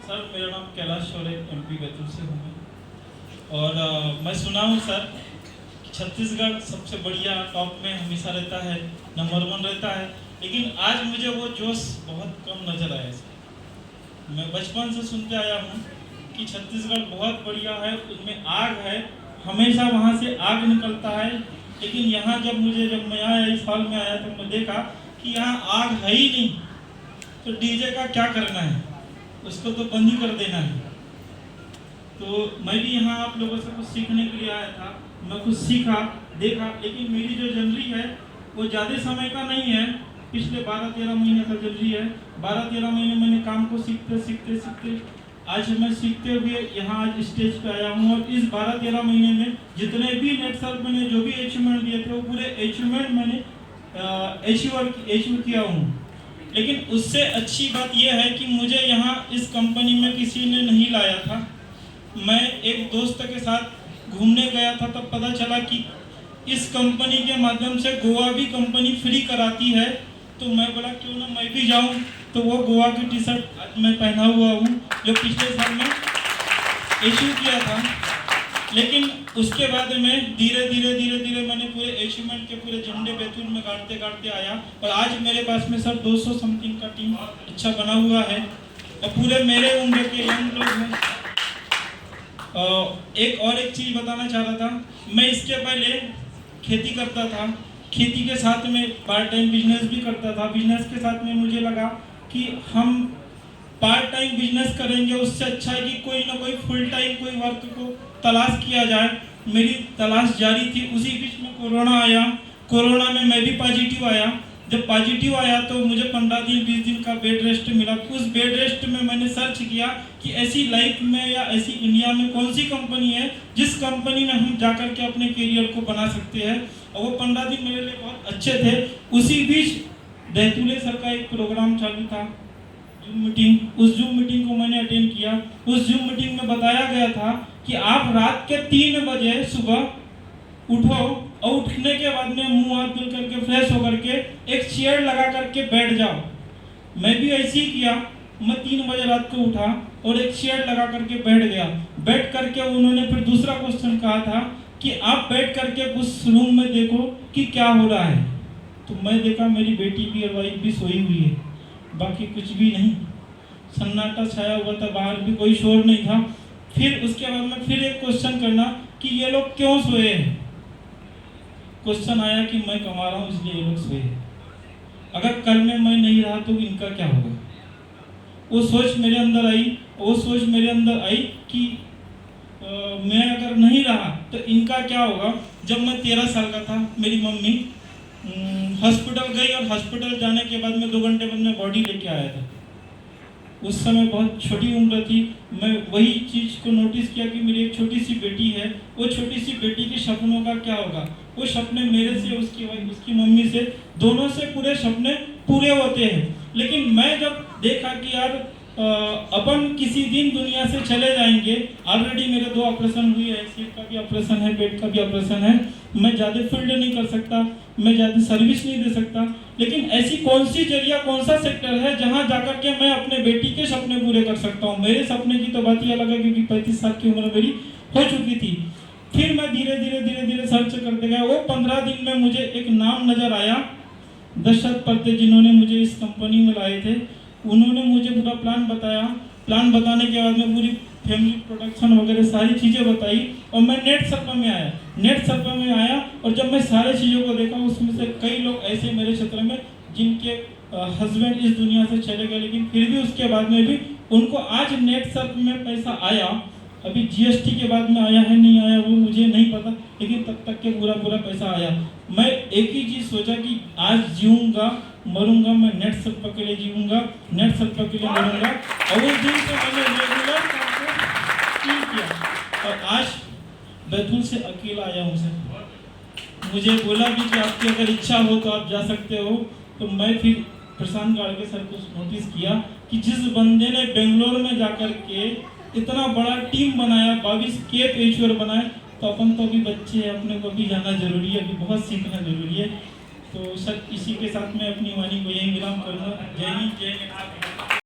Sir मेरा नाम कैलाश शौर्य MP Betul से हूँ मैं। और मैं सुना हूँ सर कि छत्तीसगढ़ सबसे बढ़िया टॉप में हमेशा रहता है, नंबर 1 रहता है, लेकिन आज मुझे वो जोश बहुत कम नज़र आया सर। मैं बचपन से सुनते आया हूँ कि छत्तीसगढ़ बहुत बढ़िया है, उसमें आग है, हमेशा वहाँ से आग निकलता है, लेकिन यहाँ जब मैं आया, इस हॉल में आया तो मैं देखा कि यहाँ आग है ही नहीं। तो डीजे का क्या करना है, उसको तो बंद ही कर देना है। तो मैं भी यहाँ आप लोगों से कुछ सीखने के लिए आया था, मैं कुछ सीखा देखा, लेकिन मेरी जो जर्नी है वो ज़्यादा समय का नहीं है, पिछले 12-13 महीने का जर्नी है। 12-13 महीने मैंने काम को सीखते सीखते सीखते आज मैं सीखते हुए यहाँ आज स्टेज पे आया हूँ। और इस 12-13 महीने में जितने भी नेट सर मैंने जो भी अचीवमेंट दिए थे वो पूरे अचीवमेंट मैंने अचीव किया हूँ। लेकिन उससे अच्छी बात यह है कि मुझे यहाँ इस कंपनी में किसी ने नहीं लाया था। मैं एक दोस्त के साथ घूमने गया था, तब पता चला कि इस कंपनी के माध्यम से गोवा भी कंपनी फ्री कराती है। तो मैं बोला क्यों ना मैं भी जाऊं। तो वो गोवा की टी शर्ट आज मैं पहना हुआ हूँ जो पिछले साल में इश्यू किया था। लेकिन उसके बाद में धीरे धीरे मैंने पूरे अचीवमेंट के पूरे झंडे बैतूल में गाड़ते आया। और आज मेरे पास में सर 200 समथिंग का टीम अच्छा बना हुआ है और पूरे मेरे उम्र के यंग लोग हैं। एक चीज़ बताना चाह रहा था, मैं इसके पहले खेती करता था, खेती के साथ में पार्ट टाइम बिजनेस भी करता था। बिजनेस के साथ में मुझे लगा कि हम पार्ट टाइम बिजनेस करेंगे, उससे अच्छा है कि कोई ना कोई फुल टाइम कोई वर्क को तलाश किया जाए। मेरी तलाश जारी थी, उसी बीच में कोरोना आया। कोरोना में मैं भी पॉजिटिव आया। जब पॉजिटिव आया तो मुझे 15-20 दिन का बेड रेस्ट मिला। उस बेड रेस्ट में मैंने सर्च किया कि ऐसी लाइफ में या ऐसी इंडिया में कौन सी कंपनी है जिस कंपनी में हम जाकर के अपने करियर को बना सकते हैं। और वो 15 दिन मेरे लिए बहुत अच्छे थे। उसी बीच दैतुले सर का एक प्रोग्राम चालू था, जूम मीटिंग। उस जूम मीटिंग को मैंने अटेंड किया। उस जूम मीटिंग में बताया गया था कि आप रात के 3 बजे सुबह उठो और उठने के बाद में मुंह हाथ धुल करके फ्रेश होकर के एक चेयर लगा करके बैठ जाओ। मैं भी ऐसे ही किया। मैं 3 बजे रात को उठा और एक चेयर लगा करके बैठ गया। बैठ करके उन्होंने फिर दूसरा क्वेश्चन कहा था कि आप बैठ करके उस रूम में देखो कि क्या हो रहा है। तो मैं देखा मेरी बेटी भी और वाइफ भी सोई हुई है, बाकी कुछ भी नहीं, सन्नाटा छाया हुआ था, बाहर भी कोई शोर नहीं था। फिर उसके बाद में फिर एक क्वेश्चन करना कि ये लोग क्यों सोए हैं। क्वेश्चन आया कि मैं कमा रहा हूँ इसलिए ये लोग सोए हैं। अगर कल में मैं नहीं रहा तो इनका क्या होगा। वो सोच मेरे अंदर आई कि मैं अगर नहीं रहा तो इनका क्या होगा। जब मैं 13 साल का था, मेरी मम्मी हॉस्पिटल गई और हॉस्पिटल जाने के बाद में 2 घंटे बाद में बॉडी लेके आया था। उस समय बहुत छोटी उम्र थी। मैं वही चीज़ को नोटिस किया कि मेरी एक छोटी सी बेटी है, वो छोटी सी बेटी के सपनों का क्या होगा। वो सपने मेरे से, उसकी मम्मी से, दोनों से पूरे सपने पूरे होते हैं। लेकिन मैं जब देखा कि यार अपन किसी दिन दुनिया से चले जाएंगे। ऑलरेडी मेरे 2 ऑपरेशन हुए हैं, सिर का भी ऑपरेशन है, पेट का भी ऑपरेशन है। मैं ज़्यादा फील्ड नहीं कर सकता, मैं ज़्यादा सर्विस नहीं दे सकता। लेकिन ऐसी कौन सी जरिया, कौन सा सेक्टर है जहां जाकर के मैं अपने बेटी के सपने पूरे कर सकता हूं। मेरे सपने की तो बात ही अलग है, क्योंकि 35 साल की उम्र मेरी हो चुकी थी। फिर मैं धीरे धीरे सर्च करते गया। वो 15 दिन में मुझे एक नाम नजर आया, दशरथ परते, जिन्होंने मुझे इस कंपनी में लाए थे। उन्होंने मुझे पूरा प्लान बताया। प्लान बताने के बाद में पूरी फैमिली प्रोडक्शन वगैरह सारी चीज़ें बताई और मैं नेट सर्वे में आया। और जब मैं सारी चीज़ों को देखा, उसमें से कई लोग ऐसे मेरे क्षेत्र में जिनके हस्बैंड इस दुनिया से चले गए, लेकिन फिर भी उसके बाद में भी उनको आज नेट सर्वे में पैसा आया। अभी जीएसटी के बाद में आया है नहीं आया वो मुझे नहीं पता, लेकिन तब तक के पूरा पैसा आया। मैं एक ही चीज़ सोचा कि आज जीऊँगा मरूंगा, मैं नेट सर्वे के लिए जीऊँगा, नेट सर्वे के लिए मरूंगा। और उस दिन से मैंने रेगुलर किया और आज बैतूल से अकेला आया हूँ सर। मुझे बोला भी कि आपकी अगर इच्छा हो तो आप जा सकते हो। तो मैं फिर प्रशांत गाड़गे सर को नोटिस किया कि जिस बंदे ने बेंगलोर में जाकर के इतना बड़ा टीम बनाया, 22 केप एचूआर बनाए, तो अपन तो अभी बच्चे हैं, अपने को भी जाना जरूरी है, अभी बहुत सीखना जरूरी है। तो सर इसी के साथ मैं अपनी वाणी को यही विराम करूँगा। जय हिंद, जय हिंद।